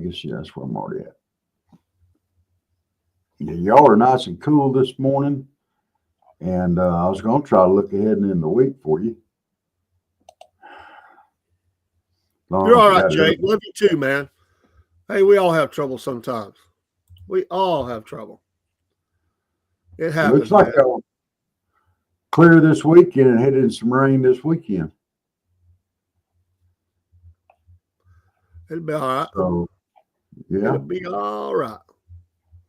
Vegas. Yeah, that's where I'm already at. Yeah, y'all are nice and cool this morning. And I was going to try to look ahead in the week for you. You're all right, Jake. Love you too, man. Hey, we all have trouble sometimes. We all have trouble. It happens. Looks like I'll clear this weekend and head in some rain this weekend. It'll be all right. So, yeah. It'll be all right.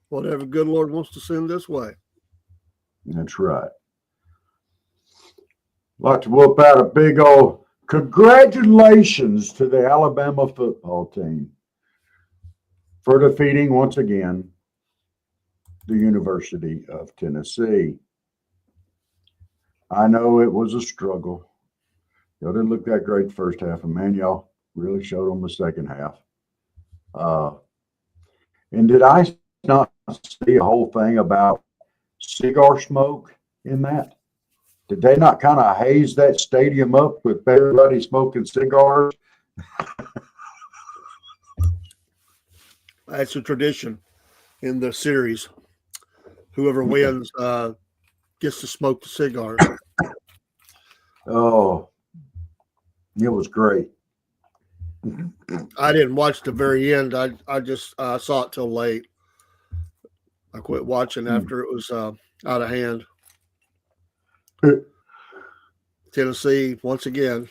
Whatever good Lord wants to send this way. That's right. Like to whoop out a big old congratulations to the Alabama football team for defeating once again the University of Tennessee. I know it was a struggle. Y'all didn't look that great the first half, and man, y'all really showed them the second half. And did I not see a whole thing about cigar smoke in that? Did they not kind of haze that stadium up with everybody smoking cigars? That's a tradition in the series. Whoever wins gets to smoke the cigars. Oh, it was great. I didn't watch the very end. I just saw it till late. I quit watching after it was out of hand. Tennessee, once again,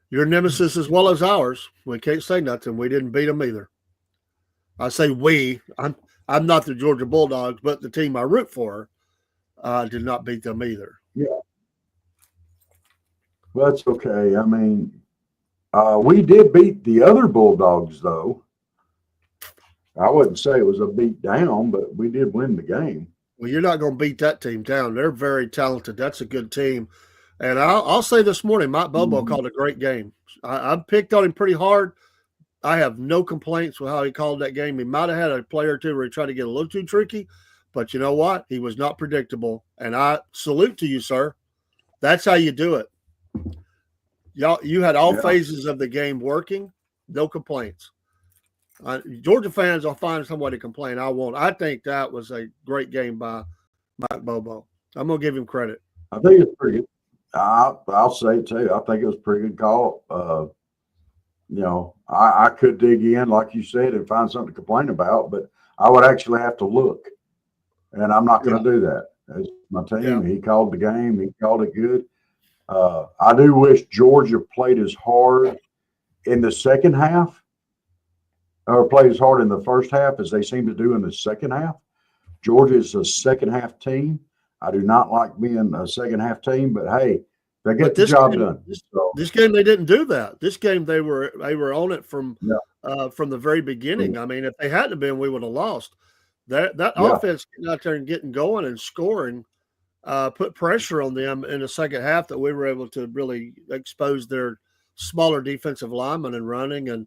your nemesis as well as ours. We can't say nothing. We didn't beat them either. I say we. I'm not the Georgia Bulldogs, but the team I root for did not beat them either. Yeah. Well, that's okay. I mean, we did beat the other Bulldogs, though. I wouldn't say it was a beat down, but we did win the game. Well, you're not going to beat that team down. They're very talented. That's a good team. And I'll say this morning, Mike Bobo called a great game. I picked on him pretty hard. I have no complaints with how he called that game. He might have had a play or two where he tried to get a little too tricky, but you know what? He was not predictable. And I salute to you, sir. That's how you do it. You had all phases of the game working. No complaints. Georgia fans will find some way to complain. I won't. I think that was a great game by Mike Bobo. I'm going to give him credit. I think it's pretty good. I'll say it too. I think it was a pretty good call. I could dig in, like you said, and find something to complain about, but I would actually have to look. And I'm not going to do that. It's my team. Yeah. He called the game. He called it good. I do wish Georgia played as hard in the second half or played as hard in the first half as they seem to do in the second half. Georgia is a second half team. I do not like being a second half team, but hey, they get the job done. This game they didn't do that. This game they were on it from the very beginning. I mean, if they hadn't been, we would have lost. That offense getting out there and getting going and scoring put pressure on them in the second half that we were able to really expose their smaller defensive linemen and running. And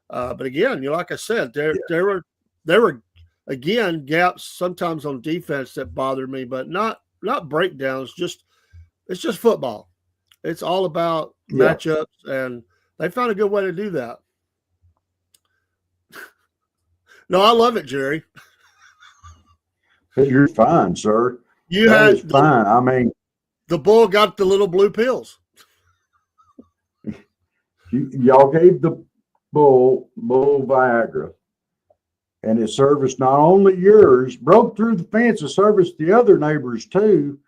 but again, like I said, there were again gaps sometimes on defense that bothered me, but not breakdowns. It's just football. It's all about matchups, and they found a good way to do that. No, I love it, Jerry. You're fine, sir. That is fine. I mean, the bull got the little blue pills. Y'all gave the bull Viagra, and it serviced not only yours, broke through the fence and serviced the other neighbors too.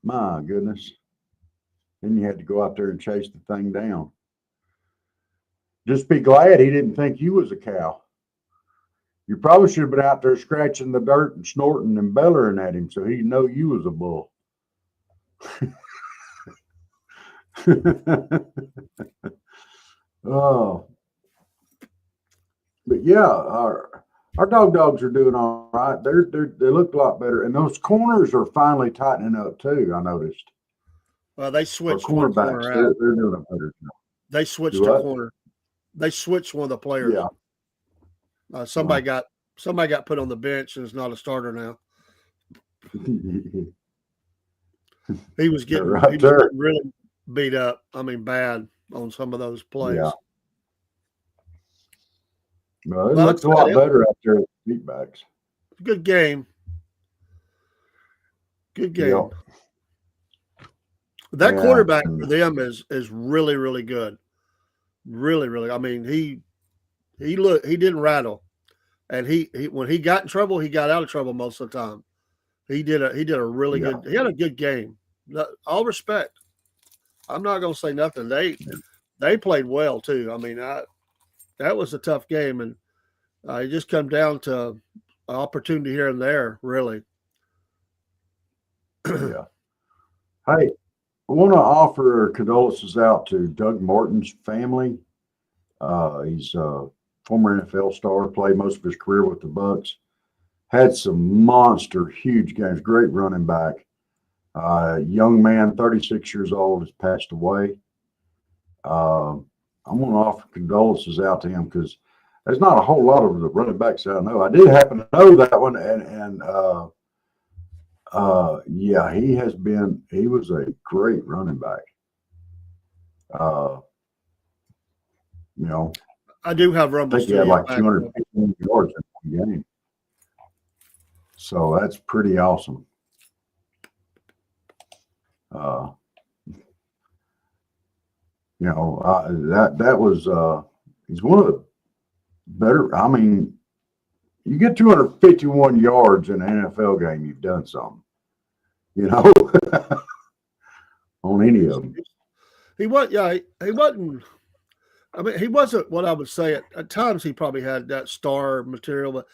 My goodness. Then you had to go out there and chase the thing down. Just be glad he didn't think you was a cow. You probably should have been out there scratching the dirt and snorting and bellowing at him so he'd know you was a bull. Oh. But yeah, our dogs are doing all right. They look a lot better. And those corners are finally tightening up too, I noticed. Well, they switched cornerbacks. They're doing a better job. They switched a corner. They switched one of the players. Yeah. Somebody got put on the bench and is not a starter now. He was getting really beat up. I mean, bad on some of those plays. Well, it looks a lot better out there with the feedbacks. Good game. Good game. Yep. That quarterback for them is really, really good. Really, really. I mean, he didn't rattle. And he when he got in trouble, he got out of trouble most of the time. He did a really good. He had a good game. All respect. I'm not going to say nothing. They played well too. I mean, that was a tough game, and it just come down to an opportunity here and there, really. Yeah. Hey, I want to offer condolences out to Doug Martin's family. He's a former NFL star, played most of his career with the Bucs. Had some monster, huge games. Great running back. Young man, 36 years old, has passed away. I'm going to offer condolences out to him because there's not a whole lot of the running backs I know. I did happen to know that one, and yeah, he was a great running back. You know, I do have rumbles. I think he had like 250 yards in one game. So that's pretty awesome. You know, that was he's one of the better. I mean, you get 251 yards in an NFL game, you've done something. You know, on any of them. He wasn't. I mean, he wasn't what I would say. At times, he probably had that star material, but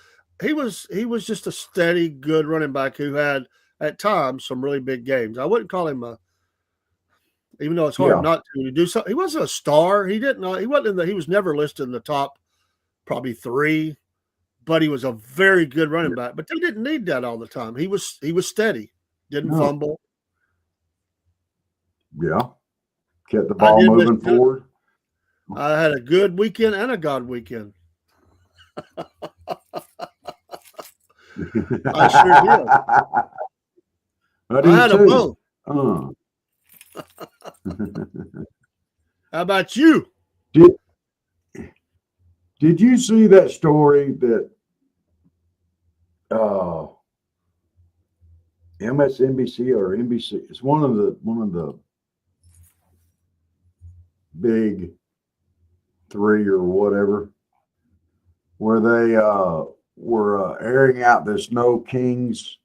he was just a steady, good running back who had at times some really big games. I wouldn't call him even though it's hard not to do something. He wasn't a star. He didn't. He wasn't he was never listed in the top, probably 3, but he was a very good running back. But they didn't need that all the time. He was steady. Didn't fumble. Yeah, kept the ball moving forward. I had a good weekend and a God weekend. I sure did. I had them both. How about you? Did you see that story that MSNBC or NBC? It's one of the big 3 or whatever, where they were airing out this No Kings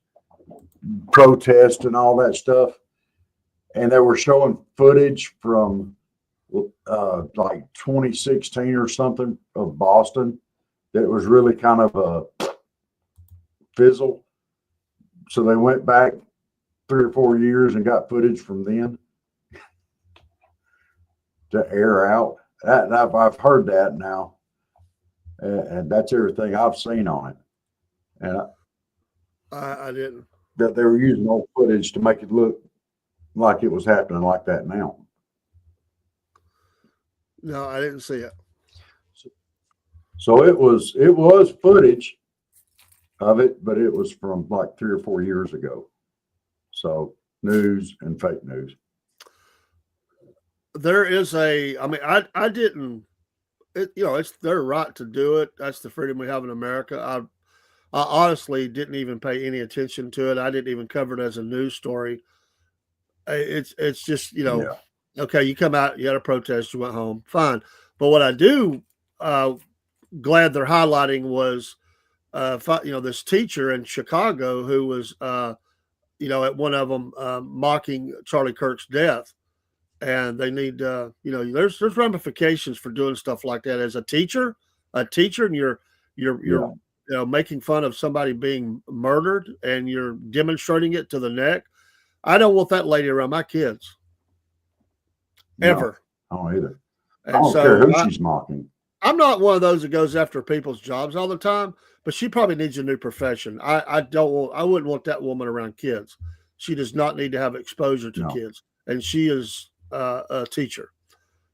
protest and all that stuff, and they were showing footage from like 2016 or something of Boston that was really kind of a fizzle. So they went back 3 or 4 years and got footage from then to air out. I've heard that now, and that's everything I've seen on it. And I didn't. That they were using old footage to make it look like it was happening like that now. No, I didn't see it. So it was footage of it, but it was from like 3 or 4 years ago. So news and fake news. There is I didn't, it's their right to do it. That's the freedom we have in America. I honestly didn't even pay any attention to it. I didn't even cover it as a news story. It's just, okay, you come out, you had a protest, you went home, fine. But what I do glad they're highlighting was, this teacher in Chicago who was, at one of them mocking Charlie Kirk's death. And they need, there's ramifications for doing stuff like that as a teacher, and you're making fun of somebody being murdered and you're demonstrating it to the neck. I don't want that lady around my kids. Ever. No, I don't either. And I don't care who she's mocking. I'm not one of those that goes after people's jobs all the time, but she probably needs a new profession. I wouldn't want that woman around kids. She does not need to have exposure to kids. And she is a teacher.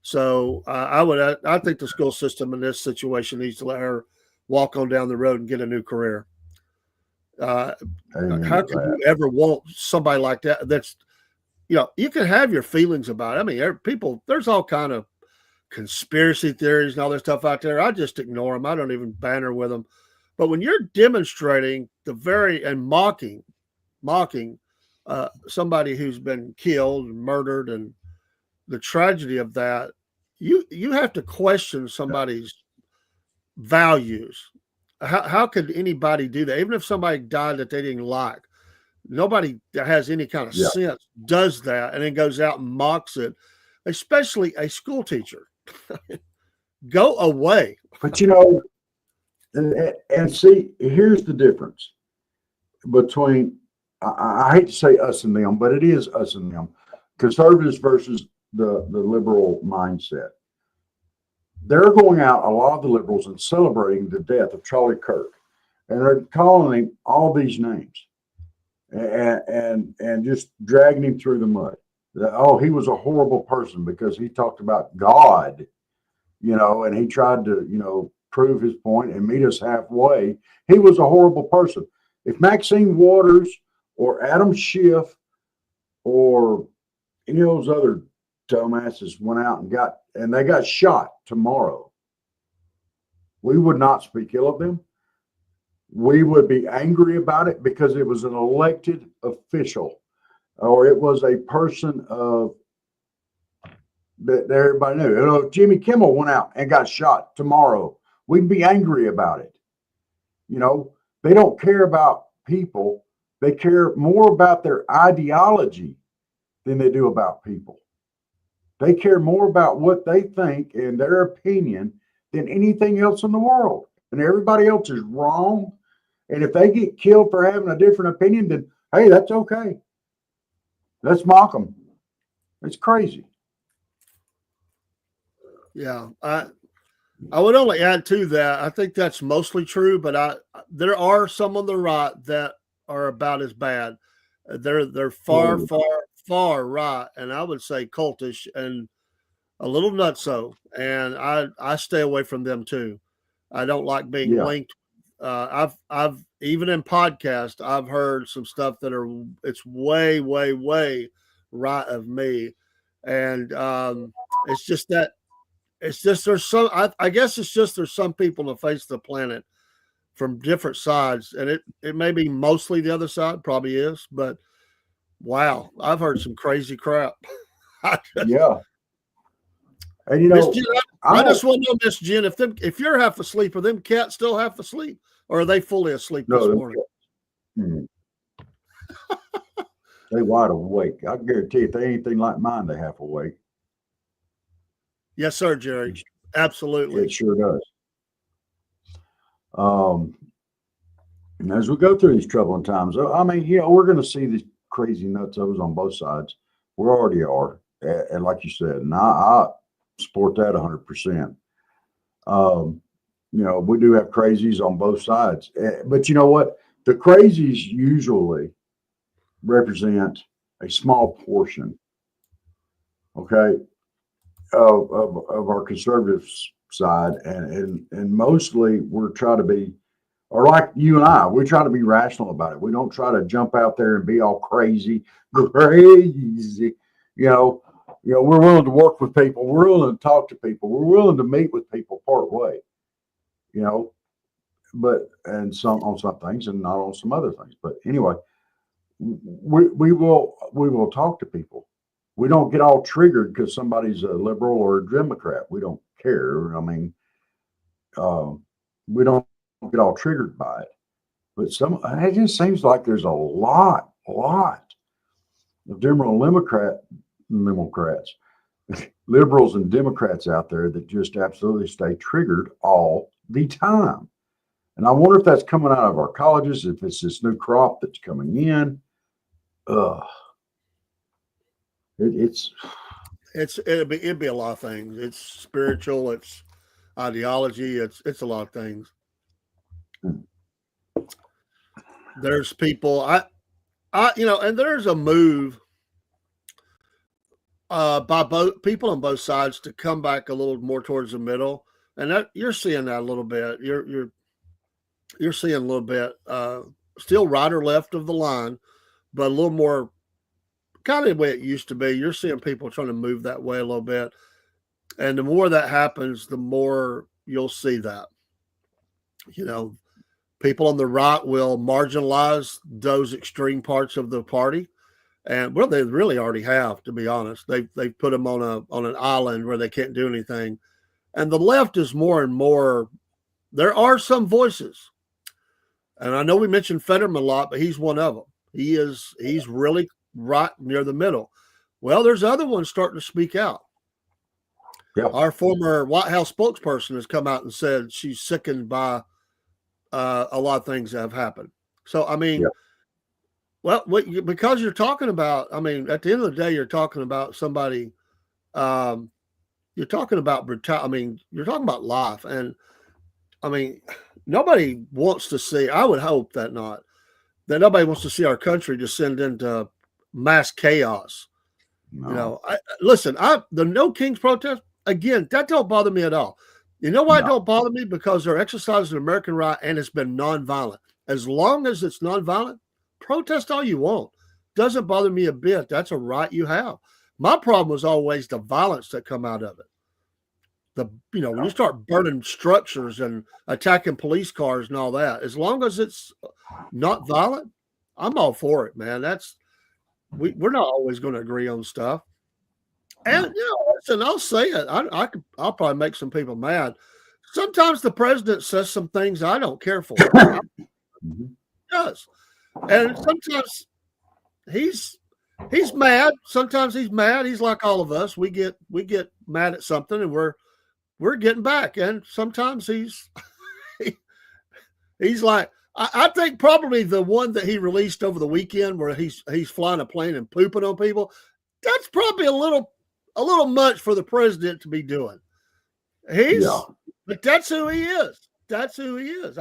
So I think the school system in this situation needs to let her walk on down the road and get a new career. How can you ever want somebody like that? That's, you can have your feelings about it. I mean, there's all kind of conspiracy theories and all this stuff out there, I just ignore them. I don't even banter with them. But when you're demonstrating and mocking somebody who's been killed and murdered and the tragedy of that, you have to question somebody's values. How could anybody do that? Even if somebody died that they didn't like, nobody that has any kind of sense does that and then goes out and mocks it, especially a school teacher. Go away. But and see, here's the difference between, I hate to say us and them, but it is us and them, conservatives versus the liberal mindset. They're going out, a lot of the liberals, and celebrating the death of Charlie Kirk, and they're calling him all these names and just dragging him through the mud. Oh, he was a horrible person because he talked about God, and he tried to, prove his point and meet us halfway. He was a horrible person. If Maxine Waters or Adam Schiff or any of those other dumbasses went out and they got shot tomorrow, we would not speak ill of them. We would be angry about it because it was an elected official, or it was a person that everybody knew. If Jimmy Kimmel went out and got shot tomorrow, we'd be angry about it. They don't care about people. They care more about their ideology than they do about people. They care more about what they think and their opinion than anything else in the world. And everybody else is wrong. And if they get killed for having a different opinion, then, hey, that's okay. Let's mock them. It's crazy. Yeah. I would only add to that. I think that's mostly true, but there are some on the right that are about as bad. They're far right, and I would say cultish and a little nutso, and I stay away from them too. I don't like being linked. I've even in podcasts, I've heard some stuff it's way right of me, and it's just that. It's just there's some. I guess it's just there's some people on the face of the planet from different sides, and it may be mostly the other side, probably is, but wow, I've heard some crazy crap. Yeah, and Miss Jen, I just want to know, Miss Jen, if you're half asleep, are them cats still half asleep, or are they fully asleep this morning? They wide awake. I guarantee if they anything like mine, they half awake. Yes, sir, Jerry. Absolutely. It sure does. And as we go through these troubling times, I mean, we're going to see these crazy nutsos on both sides. We already are. And like you said, and I support that 100%. We do have crazies on both sides. But you know what? The crazies usually represent a small portion, okay, of our conservative side, and mostly we're trying to be, or like you and I, we try to be rational about it. We don't try to jump out there and be all crazy. We're willing to work with people. We're willing to talk to people. We're willing to meet with people part way. But on some things and not on some other things. But anyway, we will talk to people. We don't get all triggered because somebody's a liberal or a Democrat. We don't care. I mean, we don't get all triggered by it. But it just seems like there's a lot of liberals and Democrats out there that just absolutely stay triggered all the time. And I wonder if that's coming out of our colleges, if it's this new crop that's coming in. It'd be a lot of things. It's spiritual, it's ideology, it's a lot of things. There's people and there's a move by both people on both sides to come back a little more towards the middle, and that you're seeing that a little bit. You're seeing a little bit still right or left of the line, but a little more kind of the way it used to be. You're seeing people trying to move that way a little bit. And the more that happens, the more you'll see that. People on the right will marginalize those extreme parts of the party. And well, they really already have, to be honest. They've put them on an island where they can't do anything. And the left is more and more. There are some voices, and I know we mentioned Fetterman a lot, but he's one of them. He's really right near the middle. Well, there's other ones starting to speak out. Yeah. Our former White House spokesperson has come out and said she's sickened by a lot of things that have happened. So, I mean, well, because you're talking about, I mean, at the end of the day, you're talking about somebody, you're talking about brutality. I mean, you're talking about life. And, I mean, nobody wants to see, I would hope that nobody wants to see our country descend into mass chaos. No. Listen, the No Kings protest, again, that don't bother me at all. You know why it don't bother me? Because they're exercising American right and it's been nonviolent. As long as it's nonviolent, protest all you want. Doesn't bother me a bit. That's a right you have. My problem was always the violence that come out of it. When you start burning structures and attacking police cars and all that, as long as it's not violent, I'm all for it, man. We're not always going to agree on stuff. And listen, I'll say it. I'll probably make some people mad. Sometimes the president says some things I don't care for. He does, and sometimes he's mad. Sometimes he's mad. He's like all of us. We get mad at something, and we're getting back. And sometimes he's like, I think probably the one that he released over the weekend where he's flying a plane and pooping on people. That's probably a little much for the president to be doing. But that's who he is. That's who he is.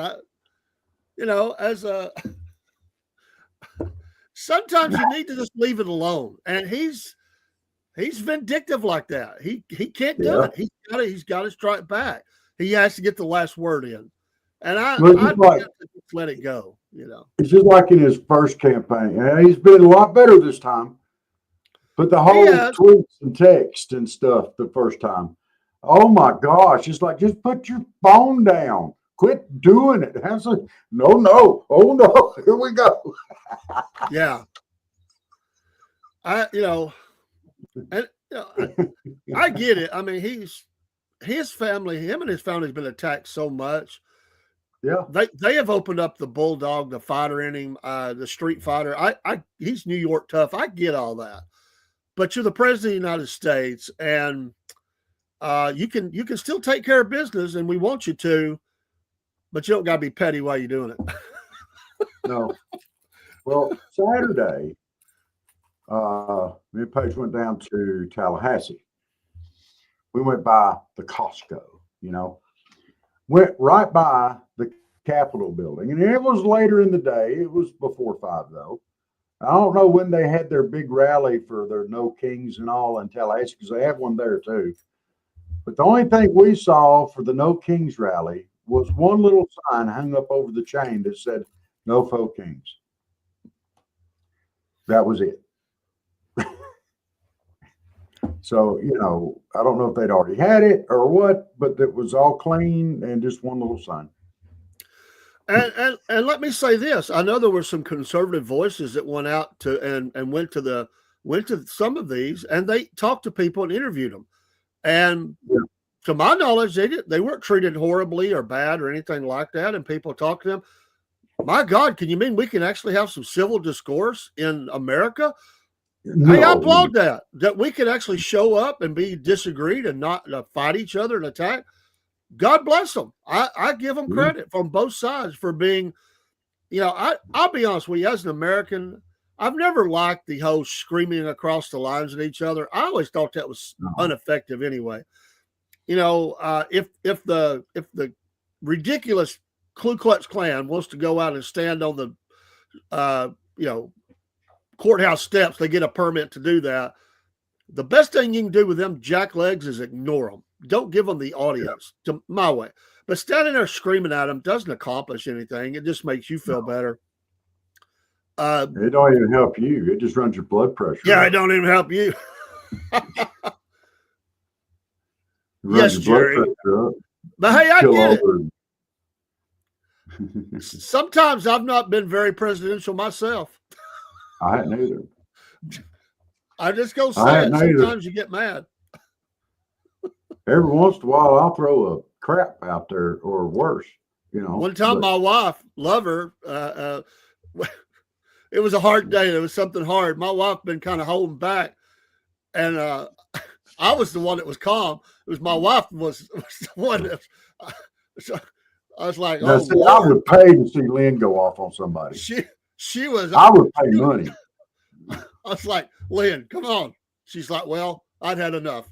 Sometimes you need to just leave it alone. And he's vindictive like that. He can't do it. He's got to strike back. He has to get the last word in. And I just let it go. It's just like in his first campaign. He's been a lot better this time. But the whole tweets and text and stuff the first time, oh my gosh, it's like, just put your phone down. Quit doing it. No. Oh no, here we go. Yeah. I get it. I mean, him and his family has been attacked so much. Yeah. They have opened up the bulldog, the fighter in him, the street fighter. He's New York tough. I get all that. But you're the president of the United States, and you can still take care of business, and we want you to, but you don't got to be petty while you're doing it. No. Well, Saturday, me and Paige went down to Tallahassee. We went by the Costco, went right by the Capitol building, and it was later in the day. It was before 5, though. I don't know when they had their big rally for their No Kings and all in Tallahassee, because they have one there too. But the only thing we saw for the No Kings rally was one little sign hung up over the chain that said "No Faux Kings." That was it. So, I don't know if they'd already had it or what, but it was all clean and just one little sign. And let me say this: I know there were some conservative voices that went out to and went to some of these, and they talked to people and interviewed them. And to my knowledge, they weren't treated horribly or bad or anything like that. And people talked to them. My God, can you mean we can actually have some civil discourse in America? No. Hey, I applaud that we could actually show up and be disagreed and not fight each other and attack. God bless them. I give them credit from both sides for being, I'll be honest with you, as an American, I've never liked the whole screaming across the lines at each other. I always thought that was ineffective anyway. If the ridiculous Ku Klux Klan wants to go out and stand on the, courthouse steps, they get a permit to do that. The best thing you can do with them jacklegs is ignore them. Don't give them the audience, to my way. But standing there screaming at them doesn't accomplish anything. It just makes you feel better. It don't even help you. It just runs your blood pressure. Yeah, it don't even help you. Yes, Jerry. But hey, I get it. Sometimes I've not been very presidential myself. I hadn't either. I just go say it. Sometimes you get mad. Every once in a while, I'll throw a crap out there or worse. One time, my wife, love her, it was a hard day. There was something hard. My wife been kind of holding back, and I was the one that was calm. It was my wife was the one that. So I was like, now, see, I would pay to see Lynn go off on somebody. She was. I would pay money. I was like, Lynn, come on. She's like, well, I'd had enough.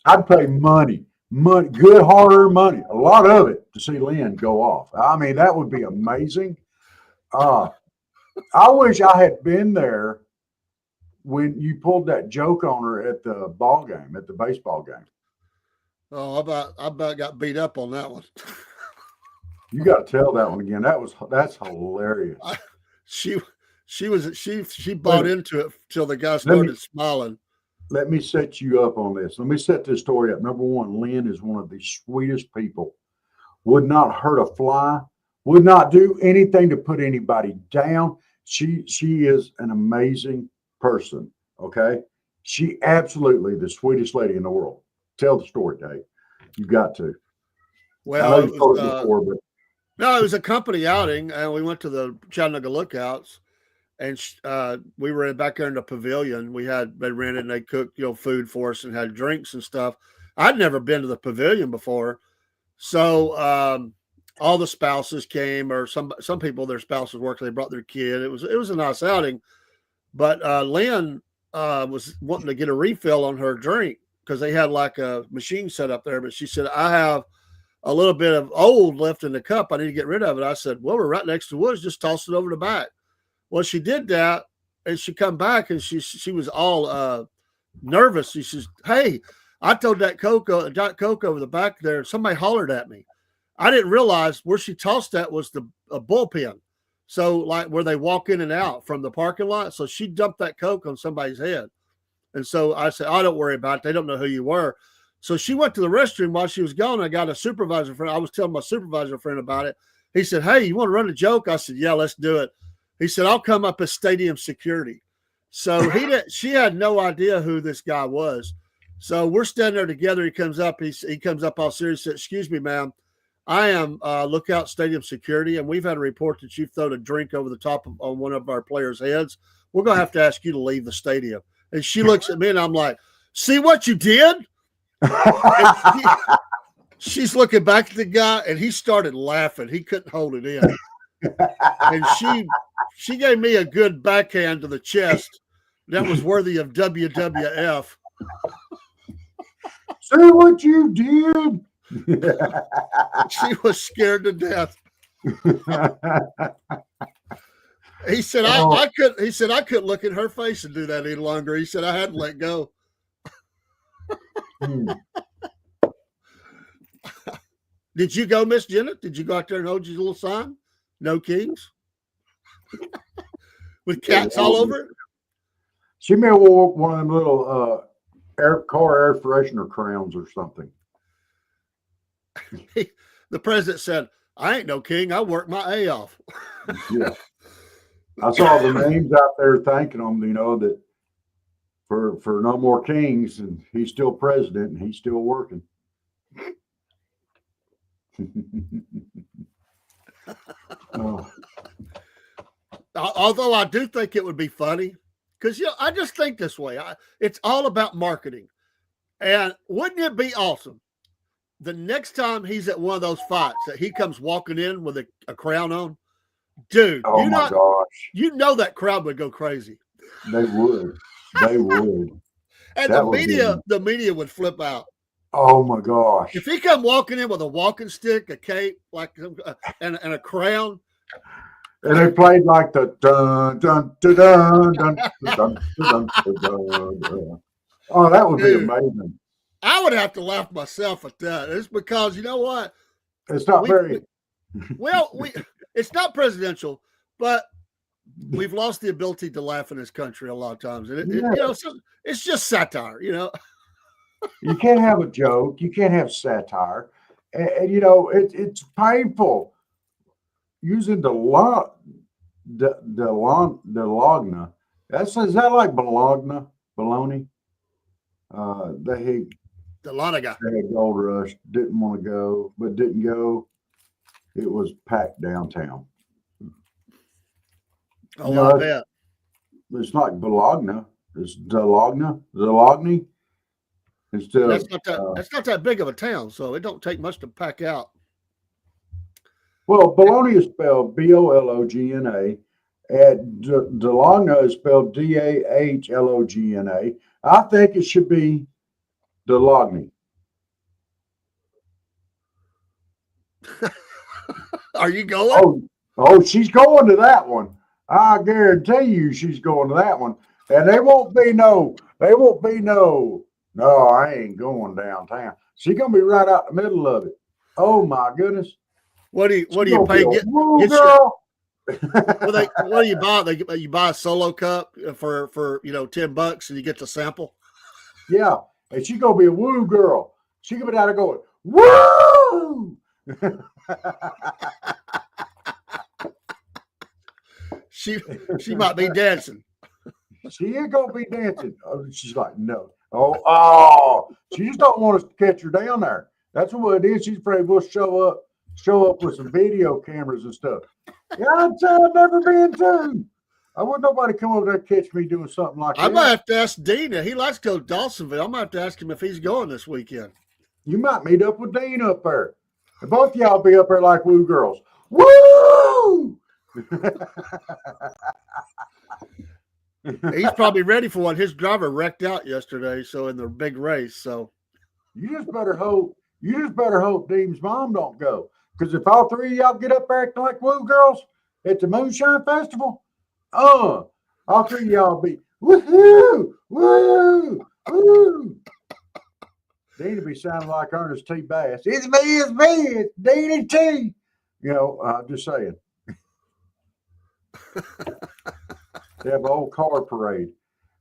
I'd pay money, good hard-earned money, a lot of it, to see Lynn go off. I mean, that would be amazing. I wish I had been there when you pulled that joke on her at the ball game, at the baseball game. Oh, I about got beat up on that one. You got to tell that one again. That's hilarious. She bought into it till the guy started smiling. Let me set you up on this. Let me set this story up. Number one, Lynn is one of the sweetest people. Would not hurt a fly. Would not do anything to put anybody down. She is an amazing person. Okay. She absolutely the sweetest lady in the world. Tell the story, Dave. You got to. Well, it was a company outing, and we went to the Chattanooga Lookouts, and we were back there in the pavilion. They rented and they cooked food for us and had drinks and stuff. I'd never been to the pavilion before, so all the spouses came, or some people their spouses worked. They brought their kid. It was a nice outing, but Lynn was wanting to get a refill on her drink because they had like a machine set up there. But she said, I have a little bit of old left in the cup. I need to get rid of it. I said, well, we're right next to the woods. Just toss it over the back. Well, she did that, and she come back, and she was all nervous. She says, hey, I told that Coke over the back there. Somebody hollered at me. I didn't realize where she tossed that was a bullpen. So like where they walk in and out from the parking lot. So she dumped that Coke on somebody's head. And so I said, oh, don't worry about it. They don't know who you were. So she went to the restroom while she was gone. I got a supervisor friend. I was telling my supervisor friend about it. He said, hey, you want to run a joke? I said, yeah, let's do it. He said, I'll come up as stadium security. So she had no idea who this guy was. So we're standing there together. He comes up. He comes up all serious. Said, excuse me, ma'am. I am Lookout Stadium security, and we've had a report that you've thrown a drink over the top on one of our players' heads. We're going to have to ask you to leave the stadium. And she looks at me, and I'm like, see what you did? She's looking back at the guy, and he started laughing. He couldn't hold it in. And she gave me a good backhand to the chest that was worthy of WWF. See what you did? She was scared to death. He said, I couldn't look at her face and do that any longer. He said, I had to let go. Did you go, Miss Jenna? Did you go out there and hold your little sign? No kings? With cats all over it? She may have wore one of them little car air freshener crowns or something. The president said, I ain't no king. I work my A off. Yeah. I saw the names out there thanking them, that for no more kings, and he's still president and he's still working. Oh. Although I do think it would be funny because, I just think this way. It's all about marketing. And wouldn't it be awesome the next time he's at one of those fights that he comes walking in with a crown on? Dude, oh my gosh. That crowd would go crazy. They would. They would. And the media would flip out. Oh my gosh. If he come walking in with a walking stick, a cape, and a crown. And they played like the dun dun dun dun dun dun dun dun dun. Oh, that would be amazing. I would have to laugh myself at that. It's because you know what? It's not it's not presidential, but we've lost the ability to laugh in this country a lot of times. And it's just satire, You can't have a joke. You can't have satire. And it's painful using the logna. Is that like bologna? They Delonaga. had Gold Rush, didn't want to go, but didn't go. It was packed downtown. Oh, I bet. It's not Bologna. It's Delogny. Instead that's not that big of a town, so it don't take much to pack out. Well, Bologna is spelled Bologna, and Delogna is spelled Dahlogna. I think it should be Delogny. Are you going? Oh, she's going to that one. I guarantee you she's going to that one. And they won't be no, no, I ain't going downtown. She's going to be right out the middle of it. Oh my goodness. What do you pay? Girl. What do you buy? You buy a solo cup for $10 and you get the sample. Yeah. And she's going to be a woo girl. She's going to be down there going, woo! She might be dancing. She ain't gonna be dancing. Oh, she's like, no. Oh, she just don't want us to catch her down there. That's what it is. She's afraid we'll show up with some video cameras and stuff. Yeah, I've never been to. I wouldn't nobody come over there and catch me doing something like that. I might have to ask Dina. He likes to go to Dawsonville. I might have to ask him if he's going this weekend. You might meet up with Dean up there. And both of y'all be up there like woo girls. Woo! He's probably ready for one. His driver wrecked out yesterday, so in the big race. So you just better hope Dean's mom don't go. Because if all three of y'all get up there acting like woo girls at the Moonshine Festival, all three of y'all be woohoo, woo, woo. Dean will be sounding like Ernest T. Bass. It's me, it's Deanie T. Just saying. They have an old car parade.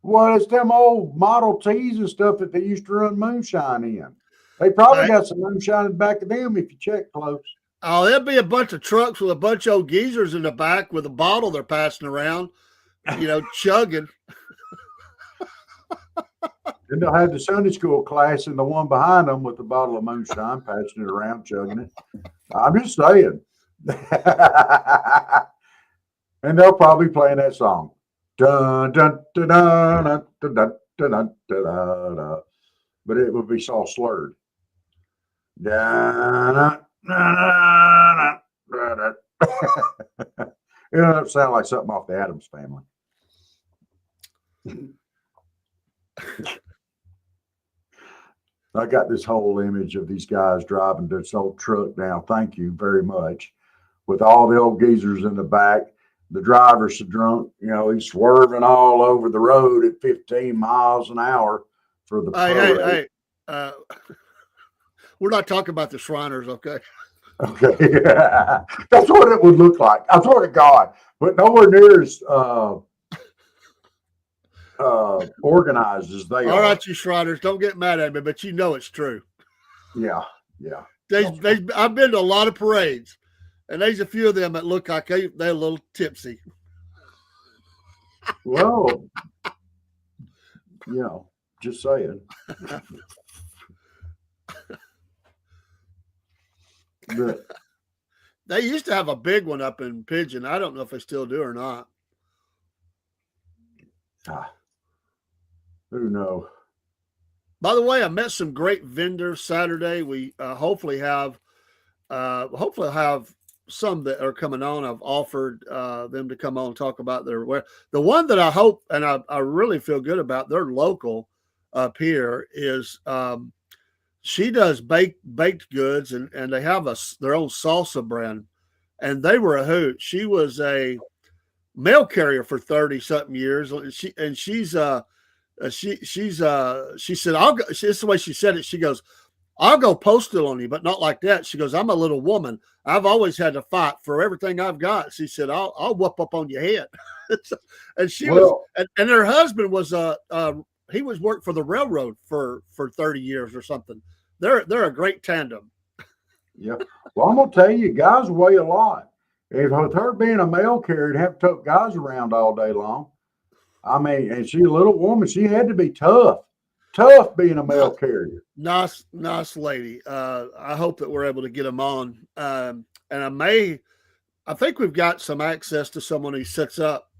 Well, it's them old Model Ts and stuff that they used to run moonshine in. They probably got some moonshine in the back of them if you check close. Oh, there'll be a bunch of trucks with a bunch of old geezers in the back with a bottle they're passing around, chugging. Then they'll have the Sunday school class and the one behind them with the bottle of moonshine, passing it around, chugging it. I'm just saying. And they'll probably play that song. Dun, dun, dun, dun, dun, dun, dun, dun, dun, dun, dun. But it would be so slurred. Dun, dun, dun, dun, dun, dun. It'll sound like something off the Addams Family. I got this whole image of these guys driving this old truck down. Thank you very much. With all the old geezers in the back. The driver's so drunk, he's swerving all over the road at 15 miles an hour for the parade. Hey, we're not talking about the Shriners, okay? Okay. That's what it would look like. I swear to God. But nowhere near as organized as they are. All right, you Shriners, don't get mad at me, but it's true. Yeah. I've been to a lot of parades. And there's a few of them that look like they're a little tipsy. Well, just saying. But they used to have a big one up in Pigeon. I don't know if they still do or not. Who knows? By the way, I met some great vendors Saturday. We hopefully have some that are coming on. I've offered them to come on and talk about their wear. The one that I hope and I really feel good about, they're local up here, is she does baked goods and they have their own salsa brand, and they were a hoot. She was a mail carrier for 30-something years. She said, I'll go. This is the way she said it. She goes, I'll go postal on you, but not like that. She goes, I'm a little woman. I've always had to fight for everything I've got. She said, I'll whoop up on your head. And she was, and her husband was a he was worked for the railroad for 30 years or something. They're a great tandem. Yeah. Well, I'm gonna tell you, guys weigh a lot. If with her being a mail carrier and have to tote guys around all day long, I mean, and she's a little woman, she had to be tough being a mail carrier. Nice lady. I hope that we're able to get them on. And I think we've got some access to someone who sets up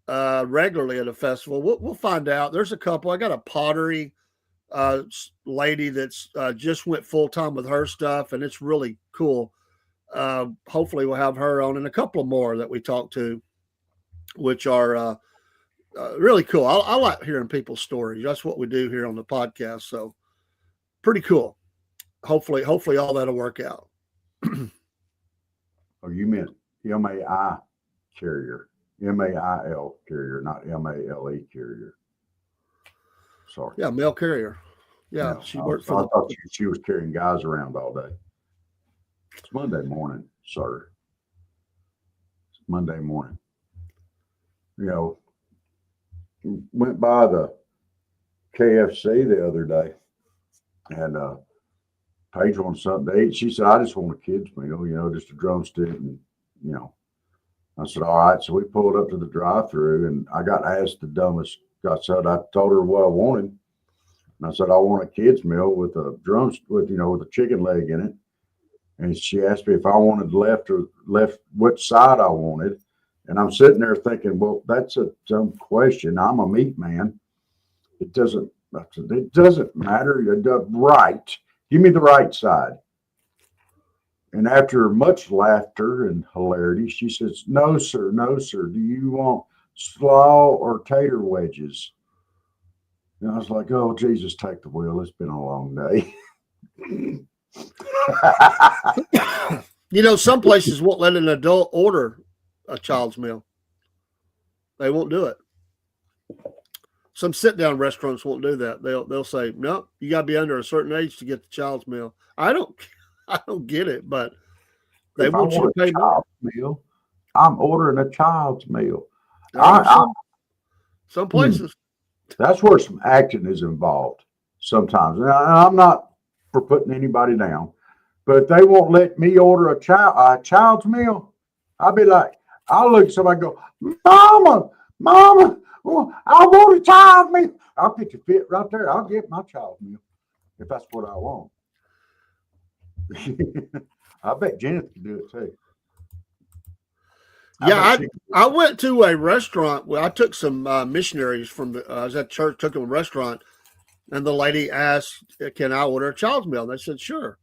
regularly at a festival. We'll find out. There's a couple. I got a pottery lady that's just went full time with her stuff, and it's really cool. Hopefully we'll have her on, and a couple more that we talked to, which are really cool. I like hearing people's stories. That's what we do here on the podcast. So pretty cool. Hopefully all that'll work out. Oh, you meant MAI carrier, MAIL carrier, not MALE carrier. Sorry. Yeah, mail carrier. Yeah, no, she worked for. I thought she was carrying guys around all day. It's Monday morning, sir. It's Monday morning. You know, went by the KFC the other day, and Paige wanted something to eat. She said, "I just want a kid's meal, just a drumstick." And I said, "All right." So we pulled up to the drive-through, and I got asked the dumbest. I told her what I wanted, and I said, "I want a kid's meal with a with a chicken leg in it." And she asked me if I wanted left, which side I wanted. And I'm sitting there thinking, well, that's a dumb question. I'm a meat man. It doesn't matter. Right. Give me the right side. And after much laughter and hilarity, she says, no, sir. Do you want slaw or tater wedges? And I was like, oh, Jesus, take the wheel. It's been a long day. Some places won't let an adult order a child's meal. They won't do it. Some sit-down restaurants won't do that. They'll say, no, you got to be under a certain age to get the child's meal. I don't get it, but they want you to pay more. Meal, I'm ordering a child's meal. Some places. That's where some acting is involved sometimes. And I'm not for putting anybody down, but if they won't let me order a child's meal, I'll be like, I'll look at somebody and go, Mama, I want a child's meal. I'll pick a fit right there. I'll get my child's meal if that's what I want. I bet Janet can do it too. I went to a restaurant where I took some missionaries from I was at church, took them to a restaurant, and the lady asked, can I order a child's meal? And I said, sure.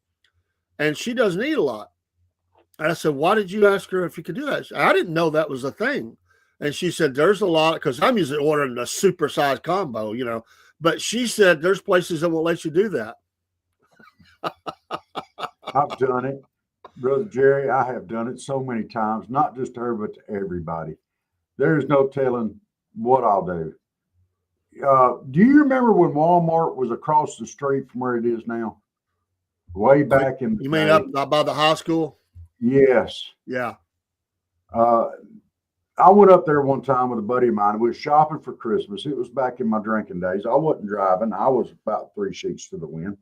And she doesn't eat a lot. And I said, why did you ask her if you could do that? I didn't know that was a thing. And she said, there's a lot, because I'm usually ordering a supersized combo, but she said, there's places that won't let you do that. I've done it. Brother Jerry, I have done it so many times, not just to her, but to everybody. There's no telling what I'll do. Do you remember when Walmart was across the street from where it is now? Way back in. You mean up by the high school? Yes. Yeah. I went up there one time with a buddy of mine. We was shopping for Christmas. It was back in my drinking days. I wasn't driving. I was about 3 sheets to the wind.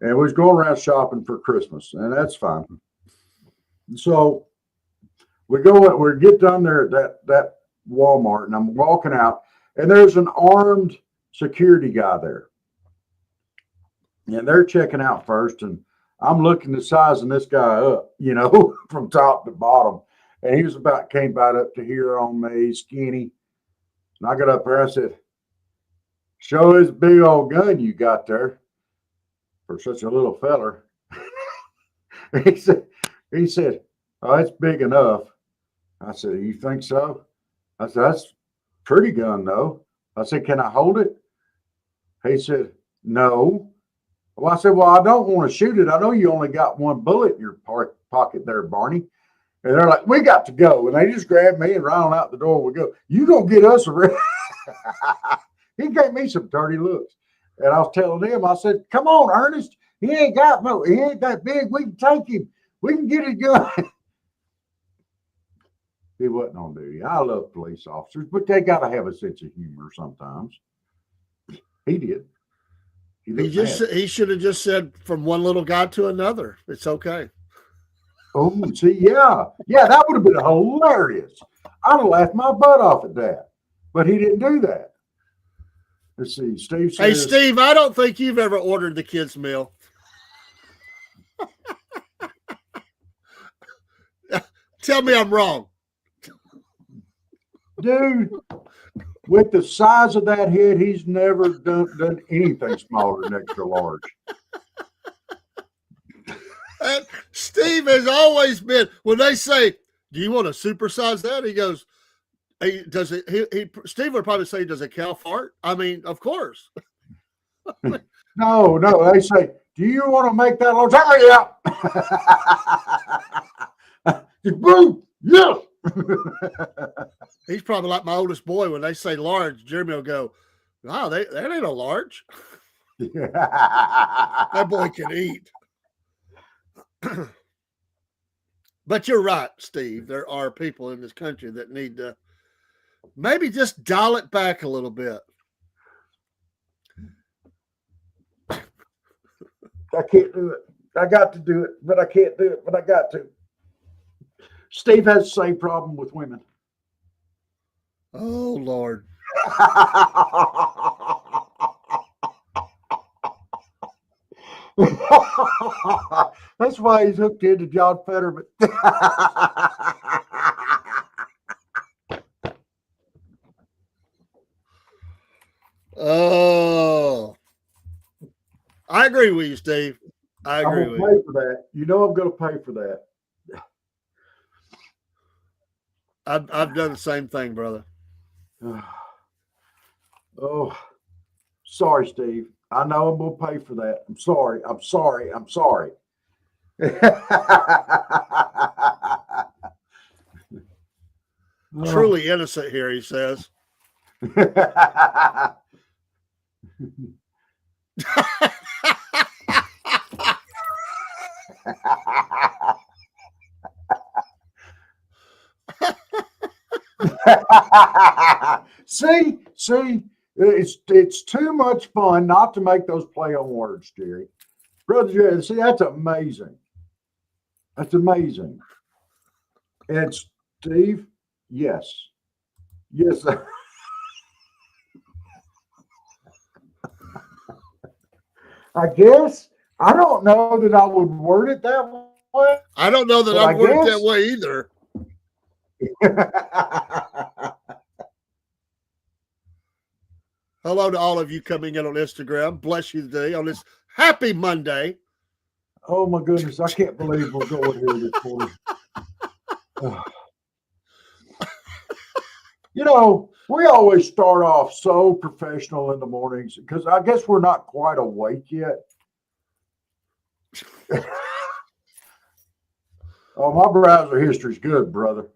And we was going around shopping for Christmas, and that's fine. So we get down there at that Walmart, and I'm walking out, and there's an armed security guy there. And they're checking out first, and I'm looking at sizing this guy up, from top to bottom. And he was came about up to here on me, skinny. And I got up there, I said, show this big old gun you got there for such a little feller. He said, oh, it's big enough. I said, you think so? I said, that's pretty gun though. I said, can I hold it? He said, no. Well, I said, well, I don't want to shoot it. I know you only got one bullet in your pocket there, Barney. And they're like, we got to go. And they just grabbed me and ran on out the door. We go, you gonna get us arrested? He gave me some dirty looks. And I was telling him, I said, come on, Ernest. He ain't that big. We can take him. We can get his gun. He wasn't on duty. I love police officers, but they got to have a sense of humor sometimes. He did. He should have just said from one little guy to another. It's okay. Oh, see, yeah, that would have been hilarious. I'd have laughed my butt off at that, but he didn't do that. Let's see. Steve says, "Hey, Steve, I don't think you've ever ordered the kids' meal." Tell me I'm wrong, dude. With the size of that head, he's never done anything smaller than extra large. And Steve has always been, when they say, "Do you want to supersize that?" He goes, "Hey, does it?" Steve would probably say, "Does a cow fart?" I mean, of course. No, they say, "Do you want to make that large?" Yeah. Boom. Yeah. He's probably like my oldest boy. When they say large, Jeremy will go, "Wow, that ain't a large." That boy can eat. But you're right, Steve. There are people in this country that need to maybe just dial it back a little bit. I can't do it. I got to do it, but I can't do it, but I got to. Steve has the same problem with women. Oh, Lord. That's why he's hooked into John Fetterman. Oh, I agree with you, Steve. I agree with you. I'm going to pay for that. You know I'm going to pay for that. I've done the same thing, brother. Oh, sorry, Steve. I know I'm going to pay for that. I'm sorry. Truly innocent here, he says. See, it's too much fun not to make those play on words, Jerry. Brother Jerry, see, that's amazing. That's amazing. And Steve, yes. Sir. I guess I don't know that I would word it that way. I don't know that I'd word it that way either. Hello to all of you coming in on Instagram. Bless you today on this happy Monday. Oh my goodness, I can't believe we're going here this morning. You know, we always start off so professional in the mornings because I guess we're not quite awake yet. Oh, my browser history is good, brother.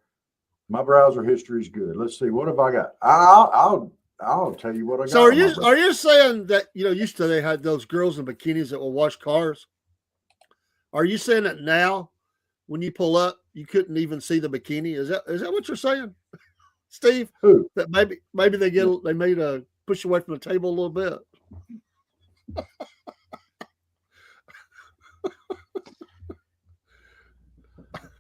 My browser history is good. Let's see. What have I got? I'll tell you what I got. So are you saying that, used to they had those girls in bikinis that will wash cars? Are you saying that now when you pull up, you couldn't even see the bikini? Is that what you're saying, Steve? Who? That maybe they made a push away from the table a little bit.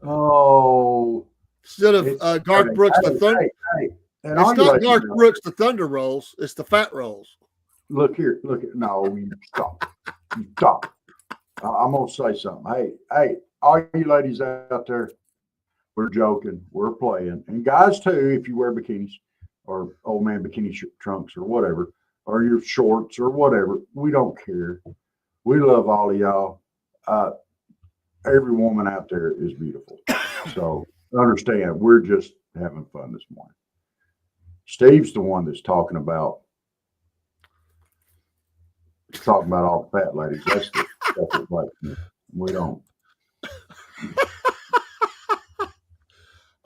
Oh, instead of Garth Brooks the Thunder. Hey. It's not Garth Brooks the Thunder Rolls. It's the Fat Rolls. Look here. No, you stop. I'm gonna say something. Hey, all you ladies out there, we're joking. We're playing, and guys too. If you wear bikinis or old man bikini trunks or whatever, or your shorts or whatever, we don't care. We love all of y'all. Every woman out there is beautiful. So understand, we're just having fun this morning. Steve's the one that's talking about all the fat ladies. That's like we don't.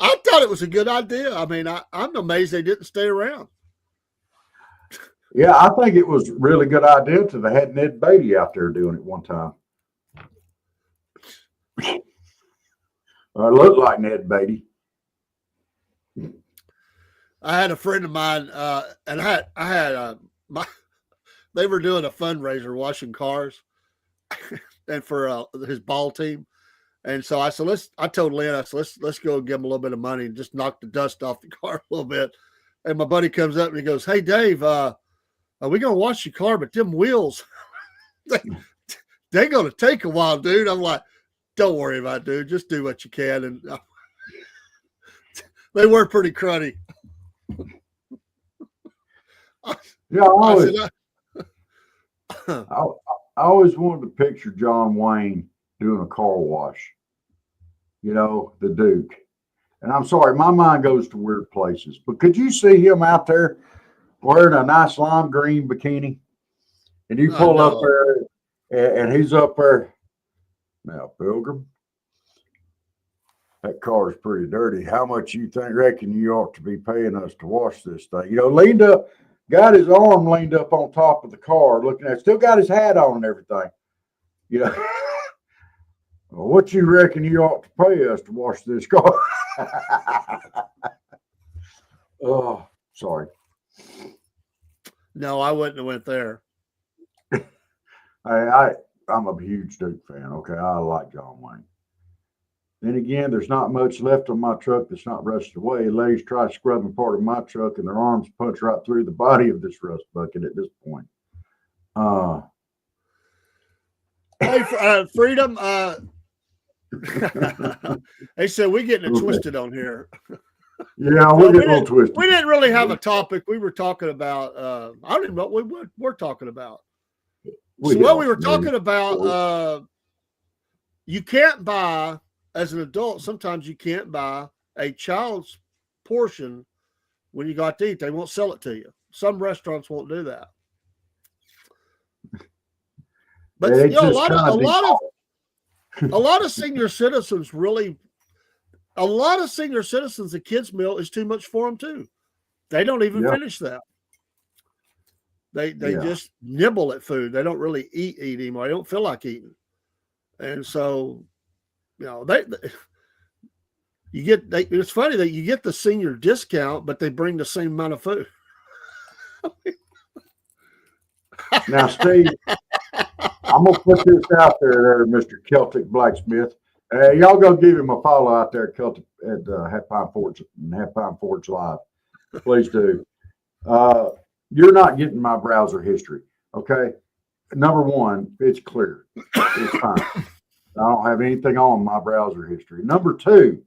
I thought it was a good idea. I mean, I'm amazed they didn't stay around. Yeah, I think it was a really good idea until they had Ned Beatty out there doing it one time. It looked like Ned Beatty. I had a friend of mine, and I had they were doing a fundraiser, washing cars, and for his ball team. And so I said, I told Lynn, I said, let's go give him a little bit of money and just knock the dust off the car a little bit. And my buddy comes up and he goes, "Hey, Dave, are we going to wash your car? But them wheels, they're going to take a while, dude." I'm like, "Don't worry about it, dude. Just do what you can." And they were pretty cruddy. Yeah, I always wanted to picture John Wayne doing a car wash, the Duke. And I'm sorry, my mind goes to weird places. But could you see him out there wearing a nice lime green bikini? And you pull up there, and he's up there. Now, Pilgrim, that car is pretty dirty. How much you reckon you ought to be paying us to wash this thing? Leaned up, got his arm leaned up on top of the car, looking at it, still got his hat on and everything. Well, what you reckon you ought to pay us to wash this car? Oh, sorry. No, I wouldn't have went there. I'm a huge Duke fan. Okay, I like John Wayne. Then again, there's not much left on my truck that's not rusted away. Ladies try scrubbing part of my truck, and their arms punch right through the body of this rust bucket at this point. Hey, Freedom. They said we're getting it twisted on here. Yeah, we're getting a little twisted. We didn't really have a topic. We were talking about. I don't even know what we were talking about. We were talking about. You can't buy, as an adult, sometimes you can't buy a child's portion when you got to eat. They won't sell it to you. Some restaurants won't do that. But a lot of senior citizens the kids' meal is too much for them too. They don't even finish that. They just nibble at food. They don't really eat anymore. They don't feel like eating. And so, it's funny that you get the senior discount, but they bring the same amount of food. Now, Steve, I'm going to put this out there, Mr. Celtic Blacksmith. Y'all go give him a follow out there at Half Pine Forge Live. Please do. You're not getting my browser history, okay? Number one, it's clear. It's fine. I don't have anything on my browser history. Number two,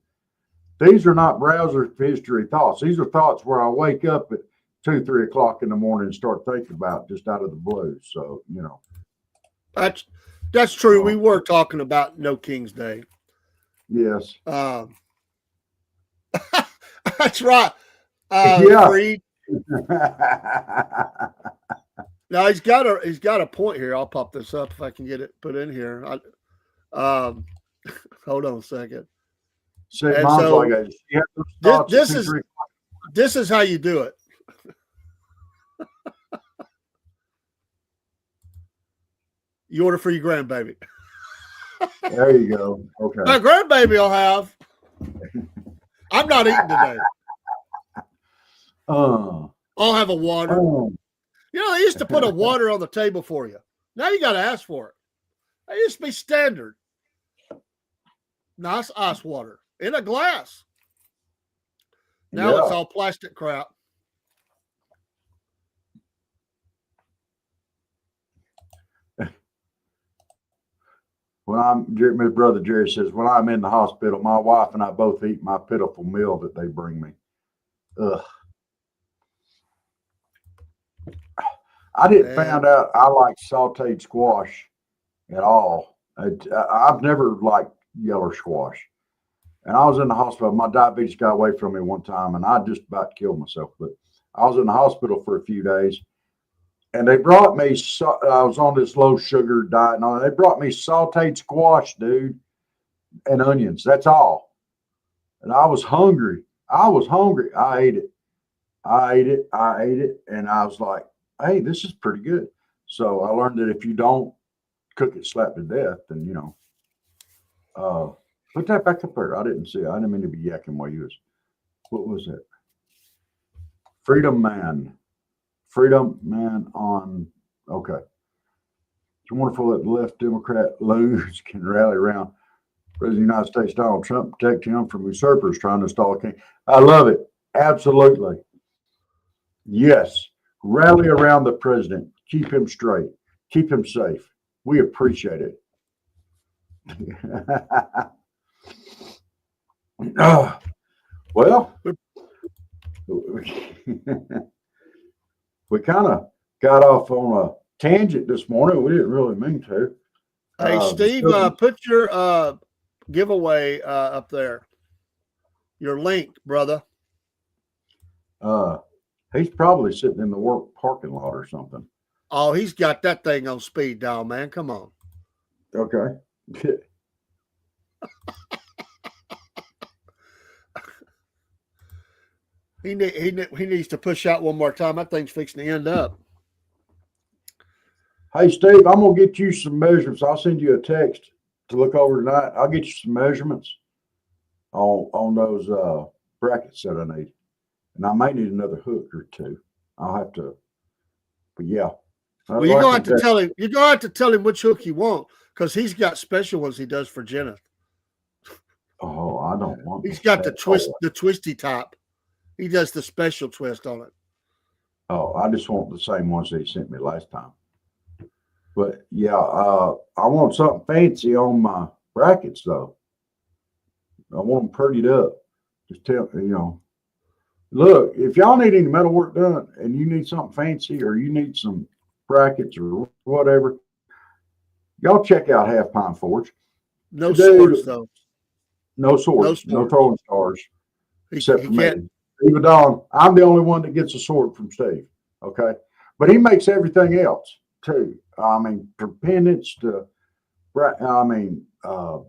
these are not browser history thoughts. These are thoughts where I wake up at 2, 3 o'clock in the morning and start thinking about just out of the blue. So, That's true. We were talking about No King's Day. Yes. That's right. Freed. Now he's got a point here. I'll pop this up if I can get it put in here. Hold on a second. See, mom's like this is how you do it. You order for your grandbaby. There you go. Okay. My grandbaby will have. I'm not eating today. I'll have a water. They used to put a water on the table for you. Now you got to ask for it. It used to be standard. Nice ice water in a glass. Now it's all plastic crap. My brother Jerry says, when I'm in the hospital, my wife and I both eat my pitiful meal that they bring me. Ugh. I didn't find out I like sauteed squash at all. I've never liked yellow squash. And I was in the hospital. My diabetes got away from me one time, and I just about killed myself. But I was in the hospital for a few days. And they brought me, I was on this low sugar diet, and they brought me sauteed squash, dude, and onions. That's all. And I was hungry. I ate it. And I was like, hey, this is pretty good. So I learned that if you don't cook it slap to death, then, put that back up there. I didn't see it. I didn't mean to be yakking while you was. What was it? Freedom Man on Okay. It's wonderful that the left Democrat loons can rally around President of the United States Donald Trump, protect him from usurpers trying to install a king. I love it. Absolutely. Yes. Rally around the president. Keep him straight. Keep him safe. We appreciate it. Well, we kind of got off on a tangent this morning. We didn't really mean to. Hey, Steve, put your giveaway up there. Your link, brother. He's probably sitting in the work parking lot or something. Oh, he's got that thing on speed dial, man. Come on. Okay. He needs to push out one more time. That thing's fixing to end up. Hey, Steve, I'm going to get you some measurements. I'll send you a text to look over tonight. I'll get you some measurements on those brackets that I need. And I may need another hook or two. I'll have to, but yeah. Well, you're going to have to tell him. You're going to have to tell him which hook you want, because he's got special ones he does for Jenna. Oh, I don't want. He's got the twisty top. He does the special twist on it. Oh, I just want the same ones that he sent me last time. But yeah, I want something fancy on my brackets though. I want them prettied up. Just tell look, if y'all need any metal work done and you need something fancy or you need some brackets or whatever, y'all check out Half Pine Forge. No swords though. No swords. No throwing stars. Except for me. Steve Don, I'm the only one that gets a sword from Steve. Okay. But he makes everything else too. I mean, from pendants to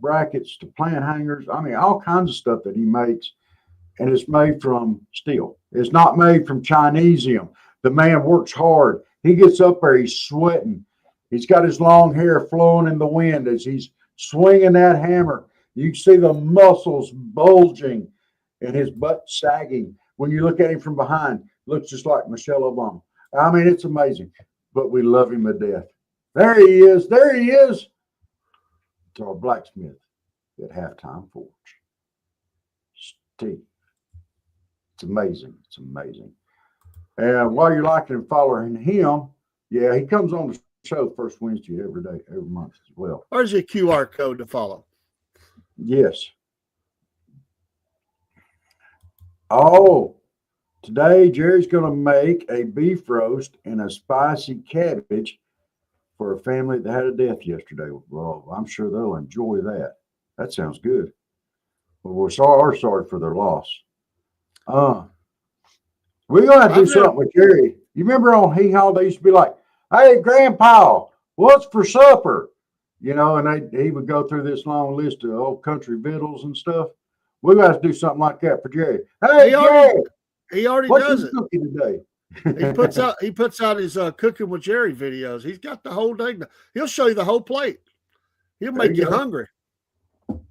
brackets to plant hangers. I mean, all kinds of stuff that he makes. And it's made from steel. It's not made from Chinesium. The man works hard. He gets up there, he's sweating. He's got his long hair flowing in the wind as he's swinging that hammer. You can see the muscles bulging and his butt sagging. When you look at him from behind, looks just like Michelle Obama. I mean, it's amazing, but we love him to death. There he is. There he is. It's our blacksmith at Halftime Forge. Steve. It's amazing. It's amazing. And while you're liking and following him, yeah, he comes on the show first Wednesday every day, every month as well. Where's your QR code to follow? Yes. Oh, today Jerry's going to make a beef roast and a spicy cabbage for a family that had a death yesterday. Well, I'm sure they'll enjoy that. That sounds good. Well, we're sorry for their loss. We're going to have to do something with Jerry. You remember on Hee Haw, they used to be like, hey, Grandpa, what's for supper? You know, and he would go through this long list of old country victuals and stuff. We're going to have to do something like that for Jerry. Hey, Jerry, he already does it. What's cooking today? He puts out his Cooking with Jerry videos. He's got the whole thing. He'll show you the whole plate. He'll make you hungry.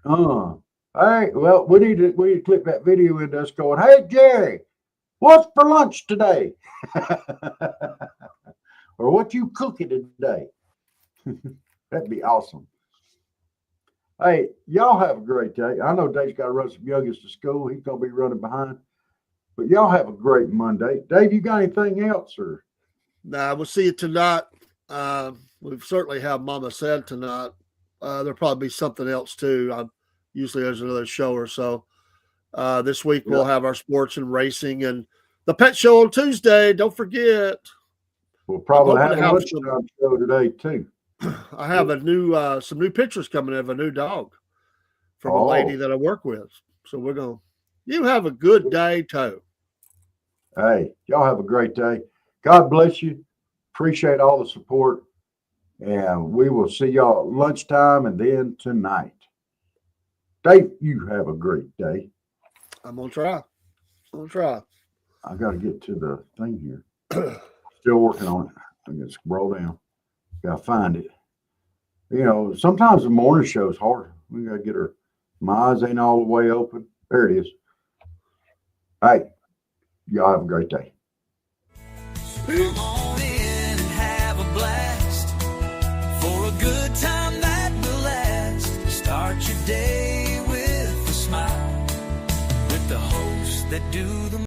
All right. Well, we need to clip that video into us going, hey, Jerry, what's for lunch today? Or what you cooking today? That'd be awesome. Hey, y'all have a great day. I know Dave's got to run some youngest to school. He's going to be running behind. But y'all have a great Monday. Dave, you got anything else? Or? Nah, we'll see you tonight. We certainly have Mama Said tonight. There'll probably be something else too. Usually there's another show or so. This week we'll have our sports and racing and the pet show on Tuesday. Don't forget. We'll probably have a lunchtime show today too. I have some new pictures coming of a new dog from a lady that I work with. So you have a good day too. Hey, y'all have a great day. God bless you. Appreciate all the support. And we will see y'all at lunchtime and then tonight. Dave, you have a great day. I'm going to try. I got to get to the thing here. Still working on it. I can scroll down. Got to find it. You know, sometimes the morning show is hard. We got to get my eyes ain't all the way open. There it is. All right. Y'all have a great day. Come on in and have a blast. that do the